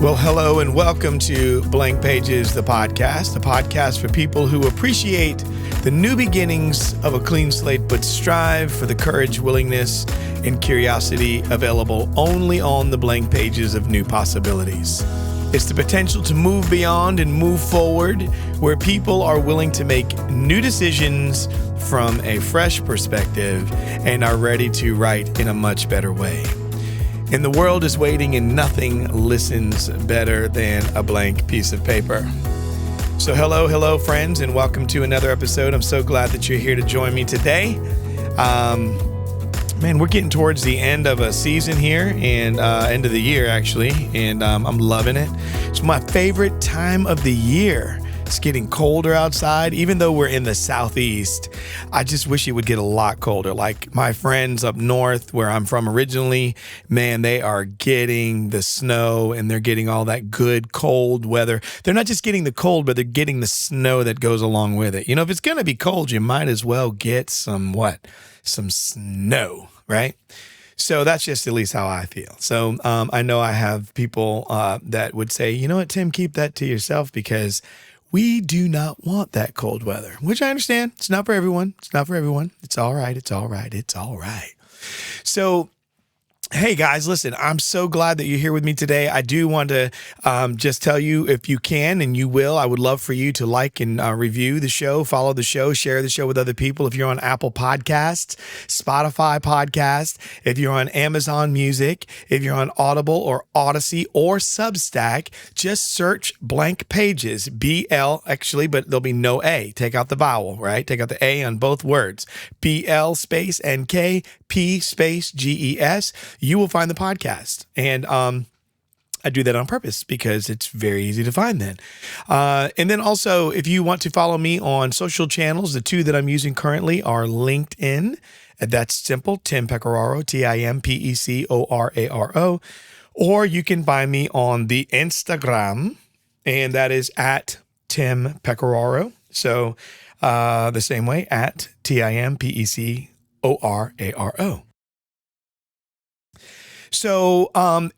Well, hello and welcome to Blank Pages, the podcast for people who appreciate the new beginnings of a clean slate, but strive for the courage, willingness, and curiosity available only on the blank pages of new possibilities. It's the potential to move beyond and move forward, where people are willing to make new decisions from a fresh perspective and are ready to write in a much better way. And the world is waiting and nothing listens better than a blank piece of paper. So hello, friends, and welcome to another episode. I'm so glad that you're here to join me today. We're getting towards the end of a season here and end of the year, actually, and I'm loving it. It's my favorite time of the year. It's getting colder outside. Even though we're in the southeast, I just wish it would get a lot colder. Like my friends up north where I'm from originally, man, they are getting the snow and they're getting all that good cold weather. They're not just getting the cold, but they're getting the snow that goes along with it. You know, if it's going to be cold, you might as well get some snow, right? So that's just at least how I feel. So I know I have people that would say, you know what, Tim, keep that to yourself because we do not want that cold weather, which I understand. It's not for everyone. It's all right. So, hey guys, listen, I'm so glad that you're here with me today. I do want to just tell you, if you can and you will, I would love for you to like and review the show, follow the show, share the show with other people. If you're on Apple Podcasts, Spotify Podcasts, if you're on Amazon Music, if you're on Audible or Odyssey or Substack, just search Blank Pages, BL, actually, but there'll be no A. Take out the vowel, right? Take out the A on both words. BL space NK, P space GES. You will find the podcast. And I do that on purpose because it's very easy to find then. And then also, if you want to follow me on social channels, the two that I'm using currently are LinkedIn. That's simple, Tim Pecoraro, TIMPECORARO. Or you can find me on the Instagram, and that is at Tim Pecoraro. So the same way, at TIMPECORARO. So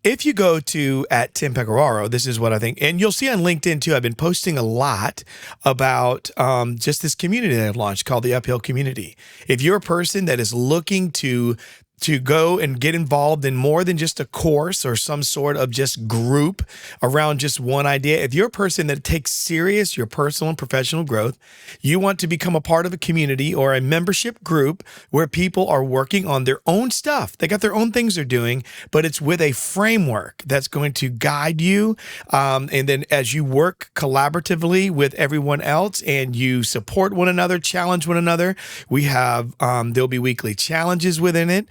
if you go to at Tim Pecoraro, this is what I think. And you'll see on LinkedIn, too, I've been posting a lot about just this community that I've launched called the Uphill Community. If you're a person that is looking to go and get involved in more than just a course or some sort of just group around just one idea. If you're a person that takes serious your personal and professional growth, you want to become a part of a community or a membership group where people are working on their own stuff. They got their own things they're doing, but it's with a framework that's going to guide you. And then as you work collaboratively with everyone else and you support one another, challenge one another, we have, there'll be weekly challenges within it.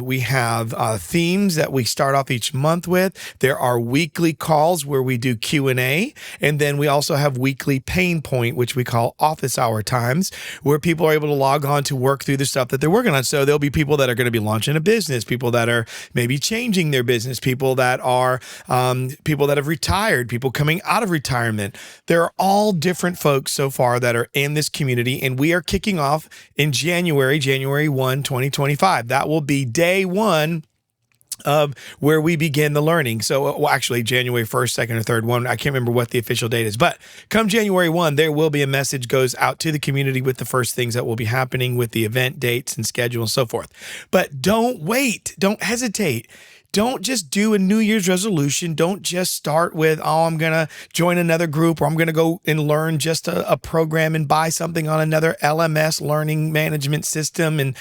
We have themes that we start off each month with. There are weekly calls where we do Q&A. And then we also have weekly pain point, which we call office hour times, where people are able to log on to work through the stuff that they're working on. So there'll be people that are going to be launching a business, people that are maybe changing their business, people that are people that have retired, people coming out of retirement. There are all different folks so far that are in this community. And we are kicking off in January 1, 2025. That will be day one of where we begin the learning. So, well, actually January 1st, 2nd, or 3rd one. I can't remember what the official date is, but come January 1, there will be a message goes out to the community with the first things that will be happening with the event dates and schedule and so forth. But don't wait. Don't hesitate. Don't just do a New Year's resolution. Don't just start with, I'm going to join another group or I'm going to go and learn just a program and buy something on another LMS learning management system. And,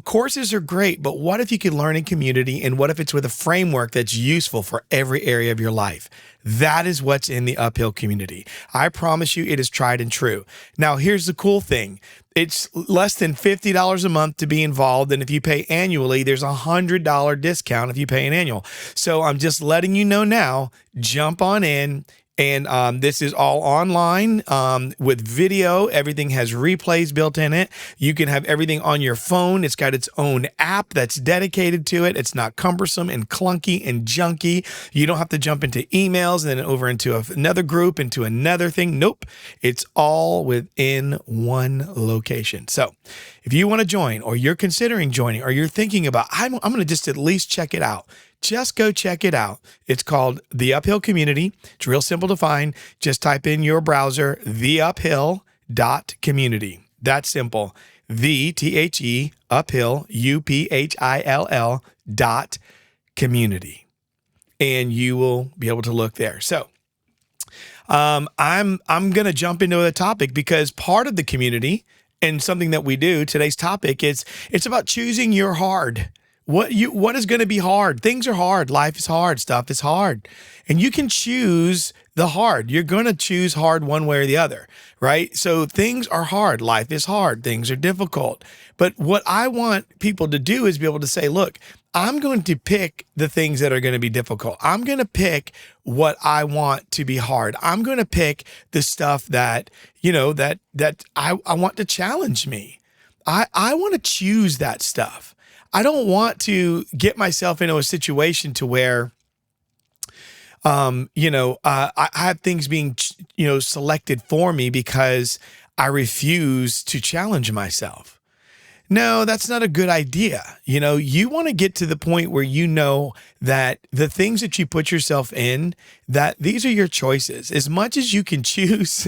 courses are great, but what if you could learn in community? And what if it's with a framework that's useful for every area of your life? That is what's in the Uphill Community. I promise you it is tried and true. Now, here's the cool thing. It's less than $50 a month to be involved. And if you pay annually, there's a $100 discount if you pay an annual. So I'm just letting you know now, jump on in. And this is all online with video. Everything has replays built in it. You can have everything on your phone. It's got its own app that's dedicated to it. It's not cumbersome and clunky and junky. You don't have to jump into emails and then over into another group, into another thing. Nope. It's all within one location. So if you want to join or you're considering joining or you're thinking about, I'm going to just at least check it out. just go check it out. It's called The Uphill Community. It's real simple to find. Just type in your browser, theuphill.community. That's simple. The uphill, UPHILL dot community. And you will be able to look there. So I'm going to jump into the topic because part of the community and something that we do, today's topic is it's about choosing your hard. What is going to be hard? Things are hard. Life is hard. Stuff is hard. And you can choose the hard. You're going to choose hard one way or the other, right? So things are hard. Life is hard. Things are difficult. But what I want people to do is be able to say, look, I'm going to pick the things that are going to be difficult. I'm going to pick what I want to be hard. I'm going to pick the stuff that, that I want to challenge me. I want to choose that stuff. I don't want to get myself into a situation to where, I have things being, selected for me because I refuse to challenge myself. No, that's not a good idea. You want to get to the point where you know that the things that you put yourself in, that these are your choices. As much as you can choose,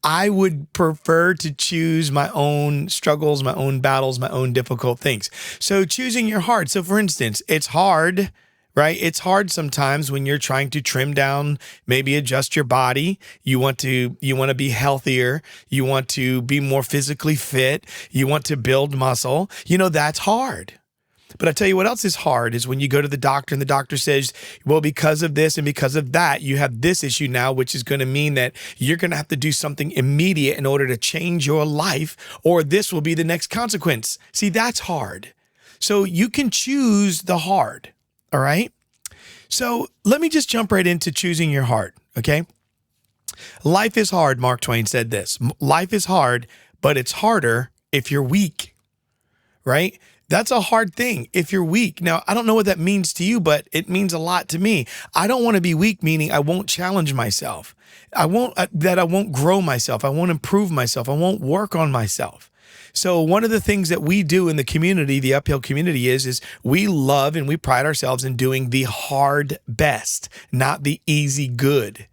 I would prefer to choose my own struggles, my own battles, my own difficult things. So choosing your hard. So for instance, it's hard, right? It's hard sometimes when you're trying to trim down, maybe adjust your body. You want to be healthier. You want to be more physically fit. You want to build muscle. That's hard. But I tell you what else is hard is when you go to the doctor and the doctor says, well, because of this and because of that, you have this issue now, which is going to mean that you're going to have to do something immediate in order to change your life, or this will be the next consequence. See, that's hard. So you can choose the hard. All right. So let me just jump right into choosing your heart. Okay. Life is hard. Mark Twain said this. Life is hard, but it's harder if you're weak. Right. That's a hard thing if you're weak. Now, I don't know what that means to you, but it means a lot to me. I don't want to be weak, meaning I won't challenge myself. I won't grow myself. I won't improve myself. I won't work on myself. So one of the things that we do in the community, the Uphill community, is we love and we pride ourselves in doing the hard best, not the easy good.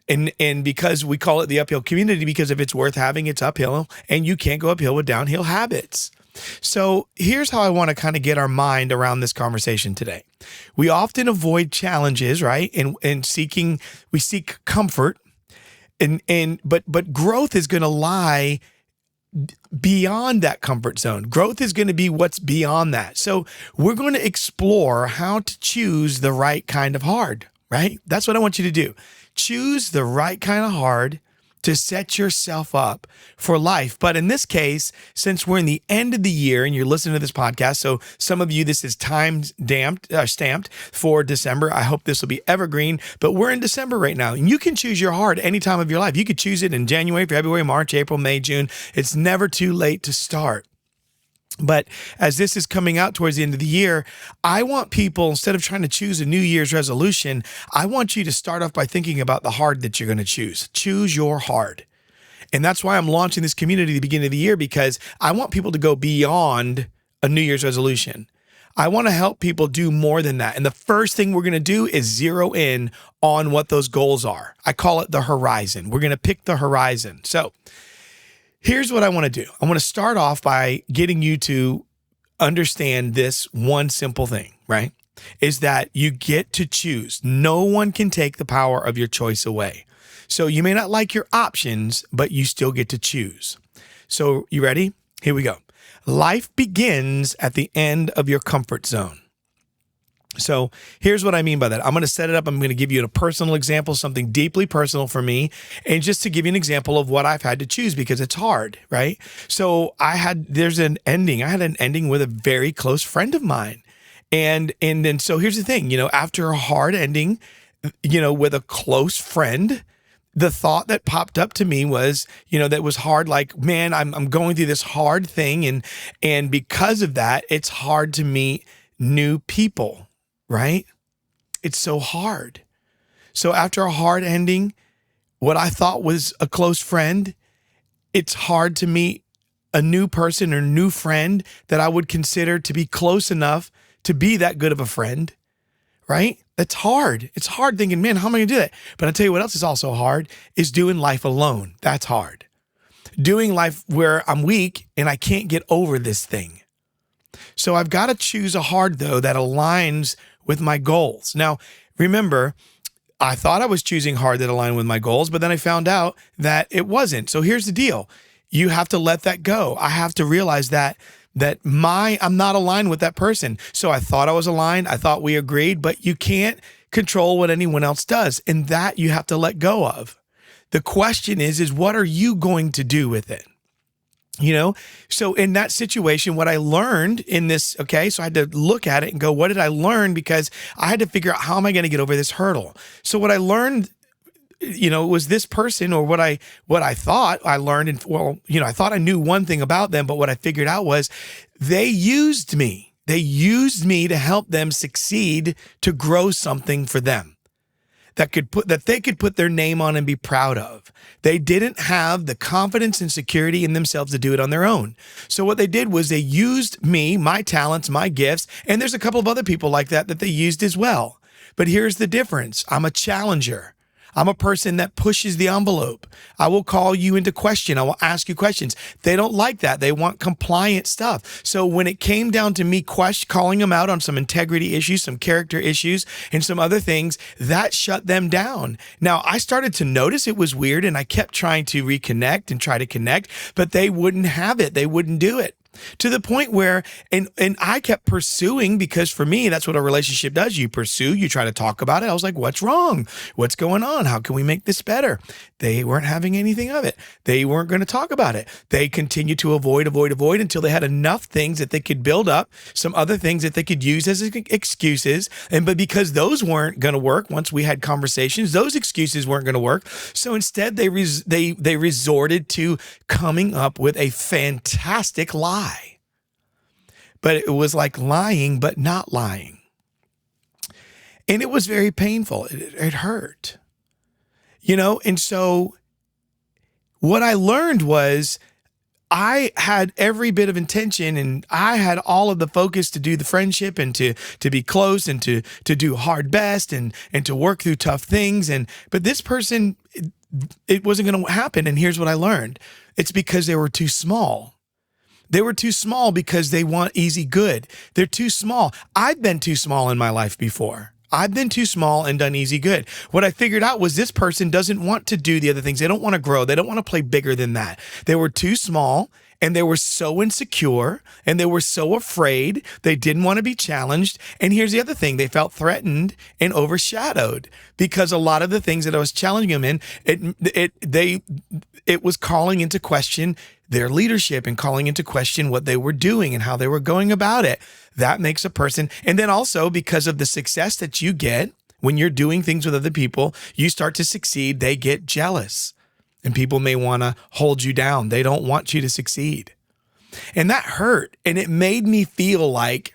And because we call it the Uphill community, because if it's worth having, it's uphill, and you can't go uphill with downhill habits. So here's how I want to kind of get our mind around this conversation today. We often avoid challenges, right? And we seek comfort, but growth is going to lie beyond that comfort zone. Growth is going to be what's beyond that. So we're going to explore how to choose the right kind of hard, right? That's what I want you to do. Choose the right kind of hard to set yourself up for life. But in this case, since we're in the end of the year and you're listening to this podcast, so some of you, this is stamped for December. I hope this will be evergreen, but we're in December right now. And you can choose your heart any time of your life. You could choose it in January, February, March, April, May, June. It's never too late to start. But as this is coming out towards the end of the year, I want people, instead of trying to choose a New Year's resolution, I want you to start off by thinking about the hard that you're going to choose. Choose your hard. And that's why I'm launching this community at the beginning of the year, because I want people to go beyond a New Year's resolution. I want to help people do more than that. And the first thing we're going to do is zero in on what those goals are. I call it the horizon. We're going to pick the horizon. So here's what I want to do. I want to start off by getting you to understand this one simple thing, right? Is that you get to choose. No one can take the power of your choice away. So you may not like your options, but you still get to choose. So you ready? Here we go. Life begins at the end of your comfort zone. So here's what I mean by that. I'm going to set it up. I'm going to give you a personal example, something deeply personal for me. And just to give you an example of what I've had to choose, because it's hard, right? So there's an ending. I had an ending with a very close friend of mine. And then, so here's the thing, after a hard ending, with a close friend, the thought that popped up to me was, that was hard. Like, man, I'm going through this hard thing. And because of that, it's hard to meet new people. Right? It's so hard. So after a hard ending, what I thought was a close friend, it's hard to meet a new person or new friend that I would consider to be close enough to be that good of a friend. right? That's hard. It's hard thinking, man, how am I going to do that? But I'll tell you what else is also hard is doing life alone. That's hard. Doing life where I'm weak and I can't get over this thing. So I've got to choose a hard, though, that aligns with my goals. Now, remember, I thought I was choosing hard that aligned with my goals, but then I found out that it wasn't. So here's the deal. You have to let that go. I have to realize that I'm not aligned with that person. So I thought I was aligned. I thought we agreed, but you can't control what anyone else does. And that you have to let go of. The question is what are you going to do with it? So in that situation, what I learned in this, okay, so I had to look at it and go, what did I learn? Because I had to figure out how am I going to get over this hurdle? So what I learned, was this person or what I thought I learned. And I thought I knew one thing about them, but what I figured out was they used me. They used me to help them succeed, to grow something for them that they could put their name on and be proud of. They didn't have the confidence and security in themselves to do it on their own. So what they did was they used me, my talents, my gifts, and there's a couple of other people like that they used as well. But here's the difference. I'm a challenger. I'm a person that pushes the envelope. I will call you into question. I will ask you questions. They don't like that. They want compliant stuff. So when it came down to me calling them out on some integrity issues, some character issues, and some other things, that shut them down. Now, I started to notice it was weird, and I kept trying to reconnect and try to connect, but they wouldn't have it. They wouldn't do it. To the point where, and I kept pursuing, because for me, that's what a relationship does. You pursue, you try to talk about it. I was like, what's wrong? What's going on? How can we make this better? They weren't having anything of it. They weren't going to talk about it. They continued to avoid until they had enough things that they could build up, some other things that they could use as excuses. But because those weren't going to work, once we had conversations, those excuses weren't going to work. So instead, they resorted to coming up with a fantastic lie. But it was like lying, but not lying. And it was very painful. It hurt. And so what I learned was I had every bit of intention, and I had all of the focus to do the friendship and to be close and to do hard best and to work through tough things. But this person, it wasn't going to happen. And here's what I learned. It's because they were too small. They were too small because they want easy good. They're too small. I've been too small in my life before. I've been too small and done easy good. What I figured out was this person doesn't want to do the other things. They don't want to grow. They don't want to play bigger than that. They were too small, and they were so insecure, and they were so they didn't want to be challenged. And here's the other thing. They felt threatened and overshadowed because a lot of the things that I was challenging them in, it was calling into question their leadership and calling into question what they were doing and how they were going about it. That makes a person. And then also because of the success that you get when you're doing things with other people, you start to succeed, they get jealous. And people may want to hold you down. They don't want you to succeed. And that hurt. And it made me feel like,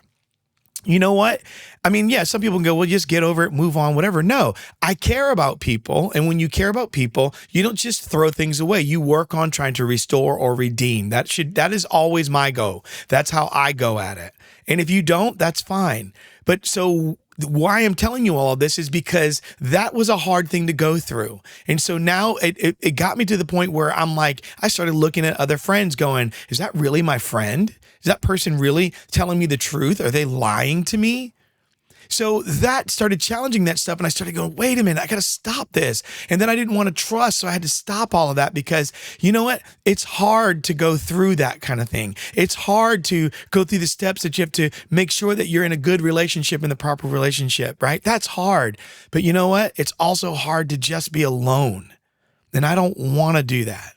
you know what? I mean, yeah, some people can go, well, just get over it, move on, whatever. No, I care about people. And when you care about people, you don't just throw things away. You work on trying to restore or redeem. That is always my goal. That's how I go at it. And if you don't, that's fine. But so why I'm telling you all of this is because that was a hard thing to go through. And so now it got me to the point where I'm like, I started looking at other friends going, is that really my friend? Is that person really telling me the truth? Are they lying to me? So that started challenging that stuff. And I started going, wait a minute, I got to stop this. And then I didn't want to trust. So I had to stop all of that because you know what? It's hard to go through that kind of thing. It's hard to go through the steps that you have to make sure that you're in a good relationship, in the proper relationship, right? That's hard. But you know what? It's also hard to just be alone. And I don't want to do that.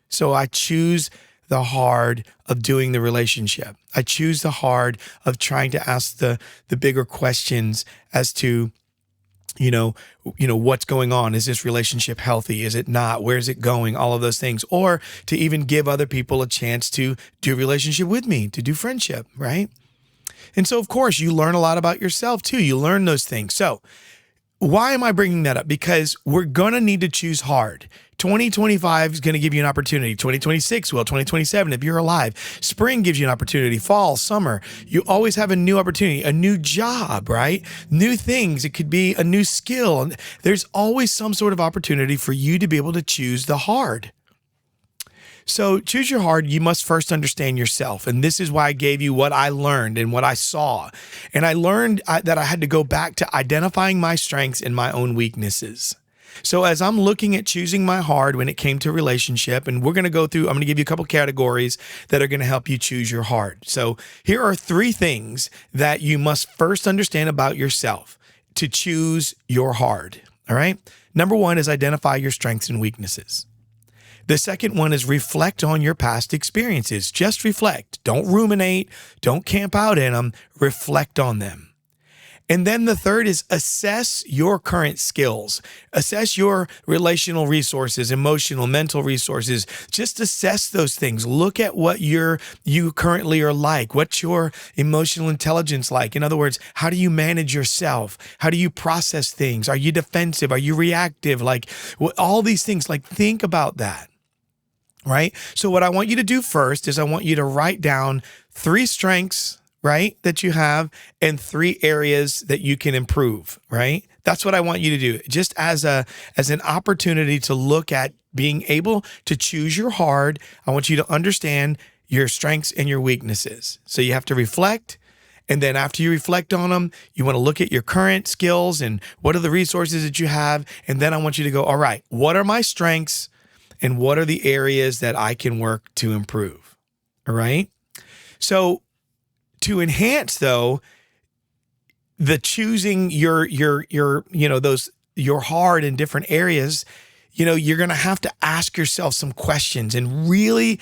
So I choose the hard of doing the relationship. I choose the hard of trying to ask the bigger questions as to, what's going on? Is this relationship healthy? Is it not? Where's it going? All of those things. Or to even give other people a chance to do a relationship with me, to do friendship, right? And so, of course, you learn a lot about yourself too. You learn those things. So why am I bringing that up? Because we're going to need to choose hard. 2025 is going to give you an opportunity. 2026 will, 2027, if you're alive. Spring gives you an opportunity. Fall, summer, you always have a new opportunity, a new job, right? New things. It could be a new skill. And there's always some sort of opportunity for you to be able to choose the hard. So choose your hard, you must first understand yourself. And this is why I gave you what I learned and what I saw. And I learned that I had to go back to identifying my strengths and my own weaknesses. So as I'm looking at choosing my hard when it came to relationship, and we're going to go through, I'm going to give you a couple categories that are going to help you choose your hard. So here are 3 things that you must first understand about yourself to choose your hard. All right. Number 1 is identify your strengths and weaknesses. The second one is reflect on your past experiences. Just reflect. Don't ruminate. Don't camp out in them. Reflect on them. And then the third is assess your current skills. Assess your relational resources, emotional, mental resources. Just assess those things. Look at what you currently are like. What's your emotional intelligence like? In other words, how do you manage yourself? How do you process things? Are you defensive? Are you reactive? Like all these things, like think about that. Right? So what I want you to do first is I want you to write down 3 strengths, right, that you have and 3 areas that you can improve, right? That's what I want you to do. Just as an opportunity to look at being able to choose your hard, I want you to understand your strengths and your weaknesses. So you have to reflect. And then after you reflect on them, you want to look at your current skills and what are the resources that you have. And then I want you to go, all right, what are my strengths? And what are the areas that I can work to improve? All right. So to enhance though, the choosing your hard in different areas, you're going to have to ask yourself some questions and really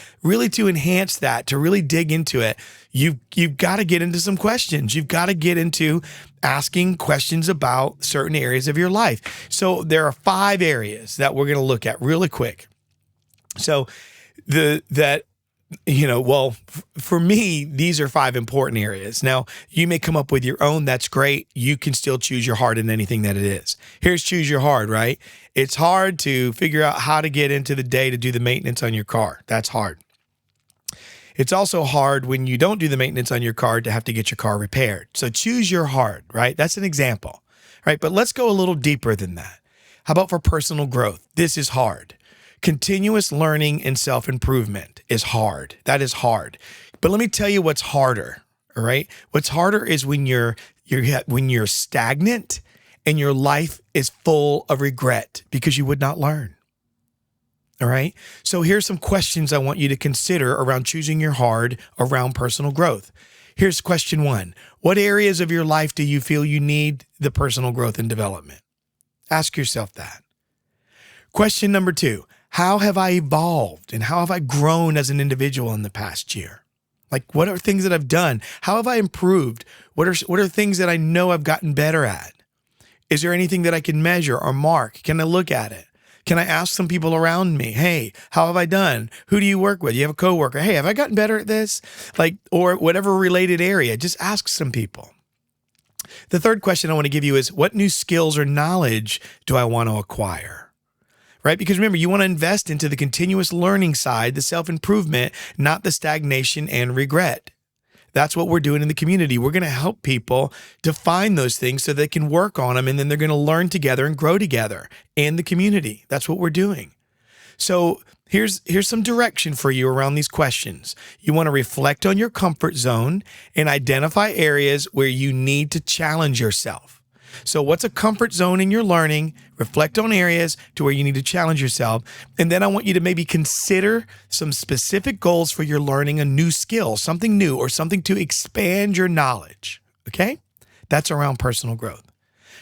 to enhance that, to really dig into it. You've got to get into some questions. You've got to get into asking questions about certain areas of your life. So there are 5 areas that we're going to look at really quick. So for me, these are 5 important areas. Now, you may come up with your own. That's great. You can still choose your hard in anything that it is. Here's choose your hard, right? It's hard to figure out how to get into the day to do the maintenance on your car. That's hard. It's also hard when you don't do the maintenance on your car to have to get your car repaired. So choose your hard, right? That's an example, right? But let's go a little deeper than that. How about for personal growth? This is hard. Continuous learning and self-improvement is hard. That is hard. But let me tell you what's harder, all right? What's harder is when you're stagnant and your life is full of regret because you would not learn. All right? So here's some questions I want you to consider around choosing your hard around personal growth. Here's question 1. What areas of your life do you feel you need the personal growth and development? Ask yourself that. Question number 2. How have I evolved and how have I grown as an individual in the past year? Like, what are things that I've done? How have I improved? What are things that I know I've gotten better at? Is there anything that I can measure or mark? Can I look at it? Can I ask some people around me, hey, how have I done? Who do you work with? You have a coworker. Hey, have I gotten better at this? Or whatever related area, just ask some people. The third question I want to give you is, what new skills or knowledge do I want to acquire? Right? Because remember, you want to invest into the continuous learning side, the self-improvement, not the stagnation and regret. That's what we're doing in the community. We're going to help people define those things so they can work on them, and then they're going to learn together and grow together in the community. That's what we're doing. So here's some direction for you around these questions. You want to reflect on your comfort zone and identify areas where you need to challenge yourself. So what's a comfort zone in your learning? Reflect on areas to where you need to challenge yourself. And then I want you to maybe consider some specific goals for your learning a new skill, something new or something to expand your knowledge. Okay? That's around personal growth.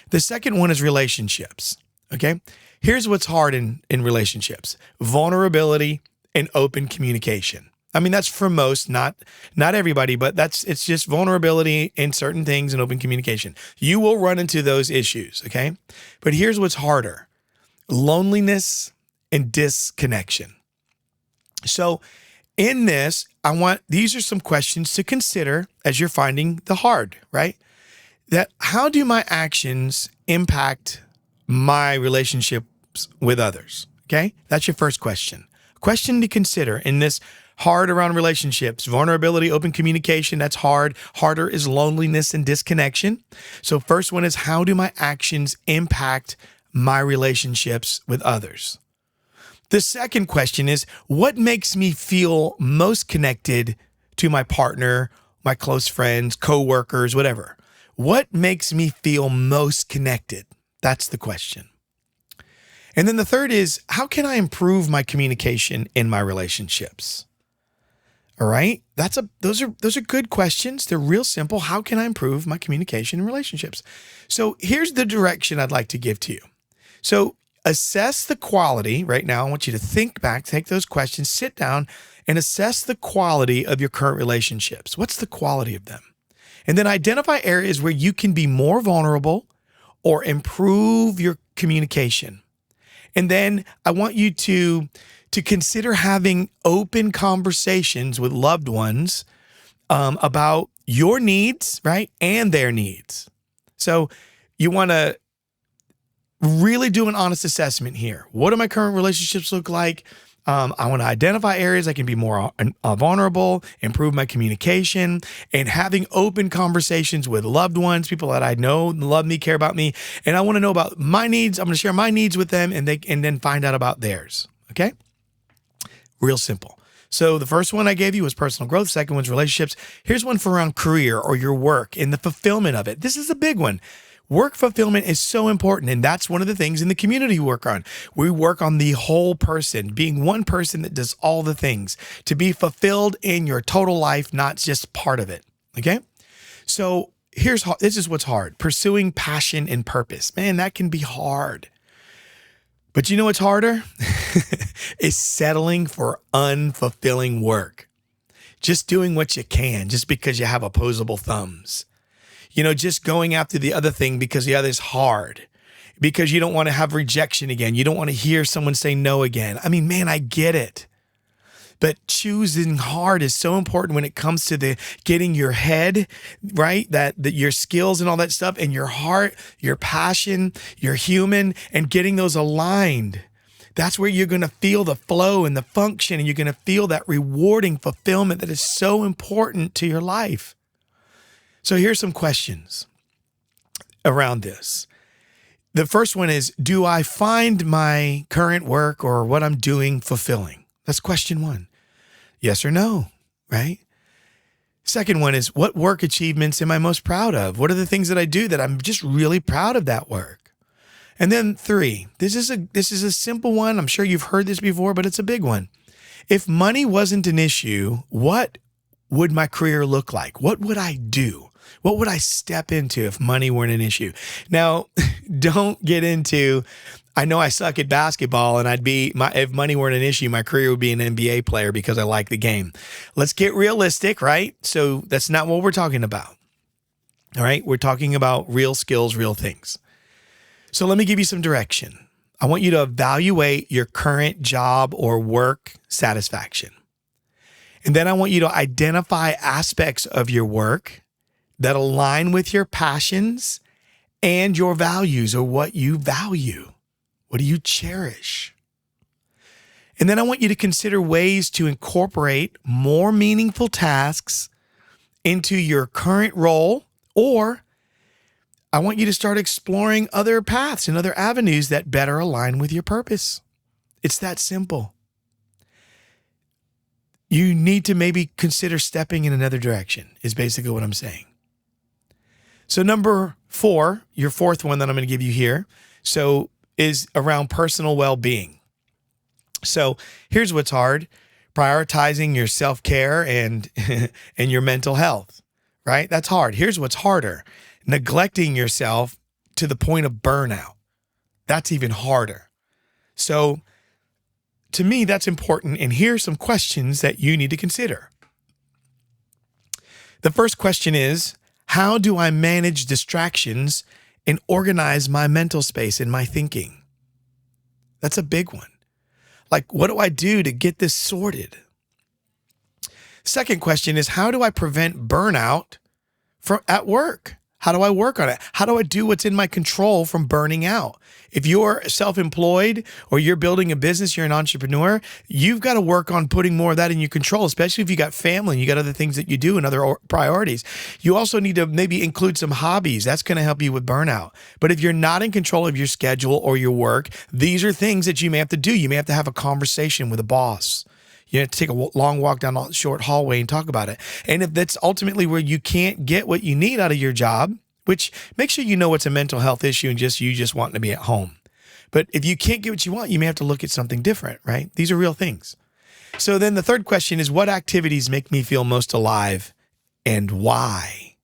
The second one is relationships. Okay? Here's what's hard in relationships: vulnerability and open communication. I mean, that's for most, not everybody, but it's just vulnerability in certain things and open communication. You will run into those issues, okay? But here's what's harder: loneliness and disconnection. So in this, these are some questions to consider as you're finding the hard, right? that how do my actions impact my relationships with others? Okay, that's your first question. Question to consider in this hard around relationships, vulnerability, open communication, that's hard. Harder is loneliness and disconnection. So first one is, how do my actions impact my relationships with others? The second question is, what makes me feel most connected to my partner, my close friends, coworkers, whatever? What makes me feel most connected? That's the question. And then the third is, how can I improve my communication in my relationships? All right. Those are good questions. They're real simple. How can I improve my communication in relationships? So here's the direction I'd like to give to you. So assess the quality right now. I want you to think back, take those questions, sit down and assess the quality of your current relationships. What's the quality of them? And then identify areas where you can be more vulnerable or improve your communication. And then I want you to consider having open conversations with loved ones about your needs, right? And their needs. So you want to really do an honest assessment here. What do my current relationships look like? I want to identify areas I can be more vulnerable, improve my communication, and having open conversations with loved ones, people that I know love me, care about me. And I want to know about my needs. I'm going to share my needs with them and then find out about theirs. Okay? Real simple. So the first one I gave you was personal growth. Second one's relationships. Here's one for around career or your work and the fulfillment of it. This is a big one. Work fulfillment is so important, and that's one of the things in the community we work on. We work on the whole person, being one person that does all the things, to be fulfilled in your total life, not just part of it, okay? So this is what's hard. Pursuing passion and purpose. Man, that can be hard. But you know what's harder? Is settling for unfulfilling work. Just doing what you can, just because you have opposable thumbs. Just going after the other thing because the other is hard, because you don't want to have rejection again. You don't want to hear someone say no again. I mean, man, I get it. But choosing hard is so important when it comes to getting your head, right? That your skills and all that stuff, and your heart, your passion, your human, and getting those aligned. That's where you're going to feel the flow and the function, and you're going to feel that rewarding fulfillment that is so important to your life. So here's some questions around this. The first one is, do I find my current work or what I'm doing fulfilling? That's question one. Yes or no, right? Second one is, what work achievements am I most proud of? What are the things that I do that I'm just really proud of that work? And then three, this is a simple one. I'm sure you've heard this before, but it's a big one. If money wasn't an issue, what would my career look like? What would I do? What would I step into if money weren't an issue? Now, don't get into, I know I suck at basketball and if money weren't an issue, my career would be an NBA player because I like the game. Let's get realistic, right? So that's not what we're talking about. All right. We're talking about real skills, real things. So let me give you some direction. I want you to evaluate your current job or work satisfaction. And then I want you to identify aspects of your work that align with your passions and your values, or what you value. What do you cherish? And then I want you to consider ways to incorporate more meaningful tasks into your current role, or I want you to start exploring other paths and other avenues that better align with your purpose. It's that simple. You need to maybe consider stepping in another direction, is basically what I'm saying. So number 4, your fourth one that I'm going to give you here, is around personal well-being. So here's what's hard: prioritizing your self-care and your mental health, right? That's hard. Here's what's harder: neglecting yourself to the point of burnout. That's even harder. So to me, that's important. And here's some questions that you need to consider. The first question is, how do I manage distractions and organize my mental space and my thinking? That's a big one. Like, what do I do to get this sorted? Second question is, how do I prevent burnout at work? How do I work on it? How do I do what's in my control from burning out? If you're self-employed or you're building a business, you're an entrepreneur, you've got to work on putting more of that in your control, especially if you got family and you got other things that you do and other priorities. You also need to maybe include some hobbies. That's going to help you with burnout. But if you're not in control of your schedule or your work, these are things that you may have to do. You may have to have a conversation with a boss. You have to take a long walk down a short hallway and talk about it. And if that's ultimately where you can't get what you need out of your job, which make sure you know it's a mental health issue and you just wanting to be at home. But if you can't get what you want, you may have to look at something different, right? These are real things. So then the third question is, what activities make me feel most alive and why?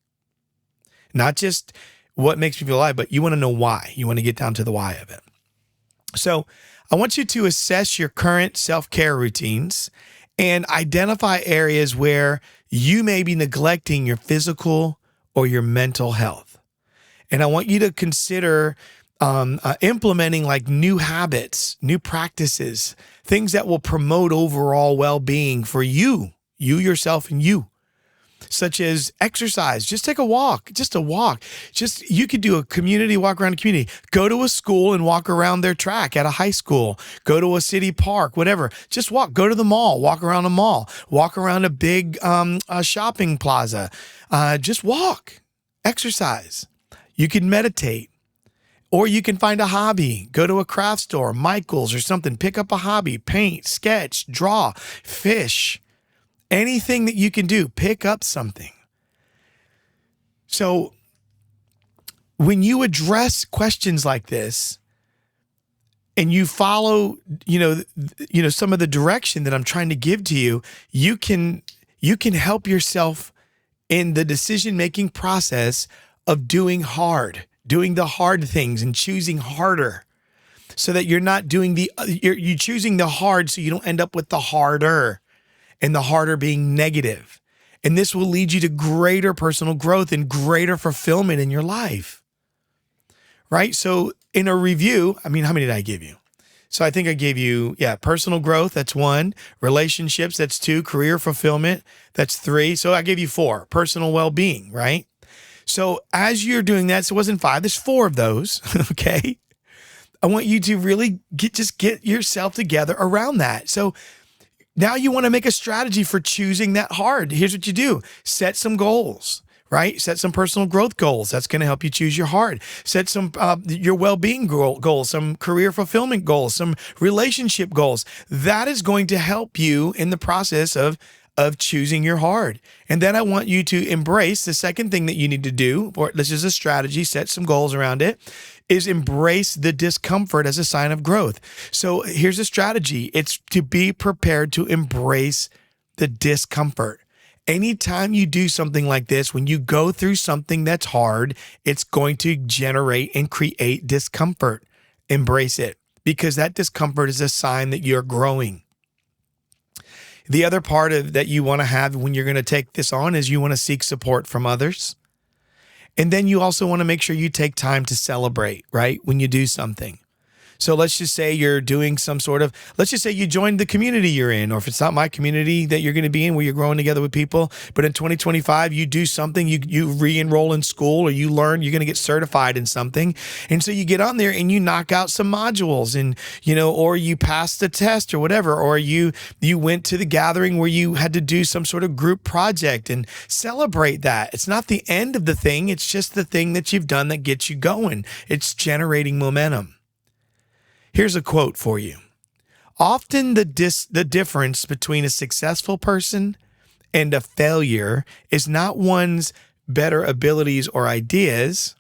Not just what makes me feel alive, but you want to know why. You want to get down to the why of it. So I want you to assess your current self-care routines and identify areas where you may be neglecting your physical or your mental health. And I want you to consider implementing like new habits, new practices, things that will promote overall well-being for you yourself and you. Such as exercise. Just take a walk, you could do a community walk around a community, go to a school and walk around their track at a high school, go to a city park, whatever, just walk, go to the mall, walk around a mall, walk around a big shopping plaza, just walk, exercise. You can meditate, or you can find a hobby, go to a craft store, Michael's or something, pick up a hobby, paint, sketch, draw, fish. Anything that you can do, pick up something. So when you address questions like this and you follow, some of the direction that I'm trying to give to you, you can help yourself in the decision-making process of doing the hard things and choosing harder, so that you're not doing you're choosing the hard so you don't end up with the harder. And the harder being negative. And this will lead you to greater personal growth and greater fulfillment in your life. Right? So in a review, how many did I give you? So I think I gave you, personal growth, that's 1. Relationships, that's 2. Career fulfillment, that's 3. So I gave you 4. Personal well-being, right? So as you're doing that, so it wasn't 5, there's 4 of those, okay? I want you to really get yourself together around that. So now you want to make a strategy for choosing that hard. Here's what you do. Set some goals, right? Set some personal growth goals. That's going to help you choose your hard. Set some your well-being goals, some career fulfillment goals, some relationship goals. That is going to help you in the process of choosing your hard. And then I want you to embrace the second thing that you need to do, or this is a strategy, set some goals around it, is embrace the discomfort as a sign of growth. So here's a strategy. It's to be prepared to embrace the discomfort. Anytime you do something like this, when you go through something that's hard, it's going to generate and create discomfort. Embrace it, because that discomfort is a sign that you're growing. The other part of that you want to have when you're going to take this on is you want to seek support from others. And then you also want to make sure you take time to celebrate, right? When you do something. So let's just say you're doing let's just say you joined the community you're in, or if it's not my community that you're going to be in where you're growing together with people, but in 2025, you do something, you re-enroll in school, or you learn, you're going to get certified in something. And so you get on there and you knock out some modules and, or you pass the test or whatever, or you went to the gathering where you had to do some sort of group project, and celebrate that. It's not the end of the thing. It's just the thing that you've done that gets you going. It's generating momentum. Here's a quote for you. Often the difference between a successful person and a failure is not one's better abilities or ideas,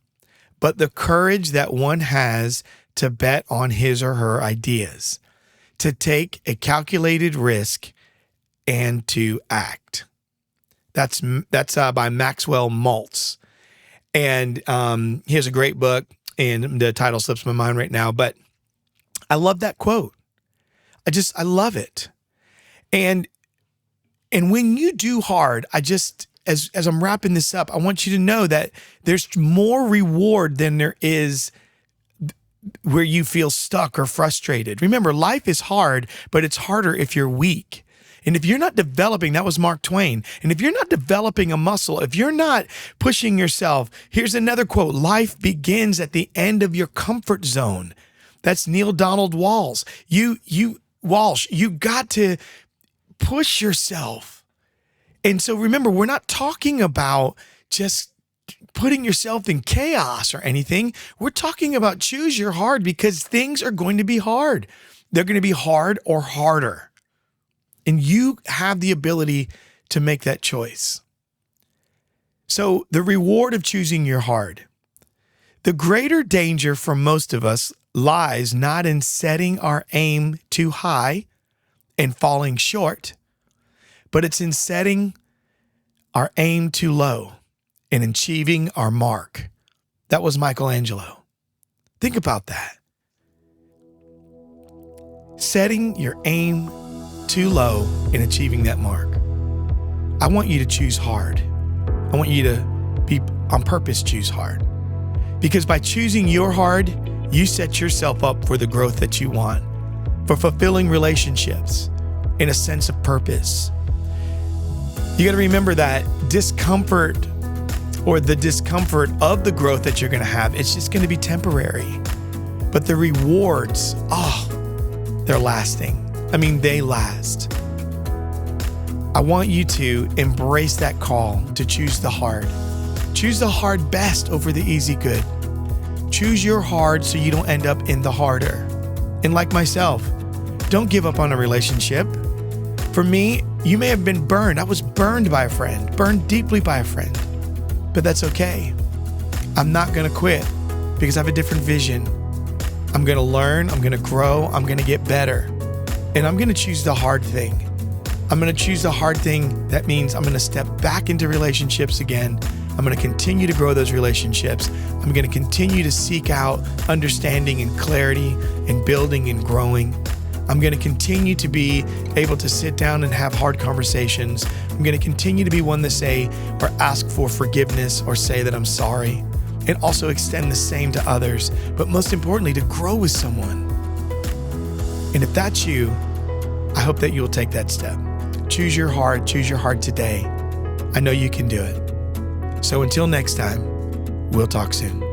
but the courage that one has to bet on his or her ideas, to take a calculated risk, and to act. That's by Maxwell Maltz. And he has a great book, and the title slips my mind right now, but I love that quote. I love it. And when you do hard, as I'm wrapping this up, I want you to know that there's more reward than there is where you feel stuck or frustrated. Remember, life is hard, but it's harder if you're weak. And if you're not developing, that was Mark Twain. And if you're not developing a muscle, if you're not pushing yourself, here's another quote: life begins at the end of your comfort zone. That's Neil Donald Walsh. Walsh, you got to push yourself. And so remember, we're not talking about just putting yourself in chaos or anything. We're talking about choose your hard, because things are going to be hard. They're going to be hard or harder. And you have the ability to make that choice. So the reward of choosing your hard. The greater danger for most of us lies not in setting our aim too high and falling short, but it's in setting our aim too low and achieving our mark. That was Michelangelo. Think about that. Setting your aim too low and achieving that mark. I want you to choose hard. I want you to be on purpose, choose hard. Because by choosing your hard, you set yourself up for the growth that you want, for fulfilling relationships, and a sense of purpose. You got to remember that discomfort, or the discomfort of the growth that you're going to have, it's just going to be temporary. But the rewards, they're lasting. I mean, they last. I want you to embrace that call to choose the hard. Choose the hard best over the easy good. Choose your hard so you don't end up in the harder. And like myself, don't give up on a relationship. For me, you may have been burned. I was burned by a friend, burned deeply by a friend. But that's okay. I'm not going to quit because I have a different vision. I'm going to learn, I'm going to grow, I'm going to get better. And I'm going to choose the hard thing. I'm going to choose the hard thing. That means I'm going to step back into relationships again. I'm going to continue to grow those relationships. I'm going to continue to seek out understanding and clarity and building and growing. I'm going to continue to be able to sit down and have hard conversations. I'm going to continue to be one to say or ask for forgiveness or say that I'm sorry, and also extend the same to others. But most importantly, to grow with someone. And if that's you, I hope that you'll take that step. Choose your heart today. I know you can do it. So until next time, we'll talk soon.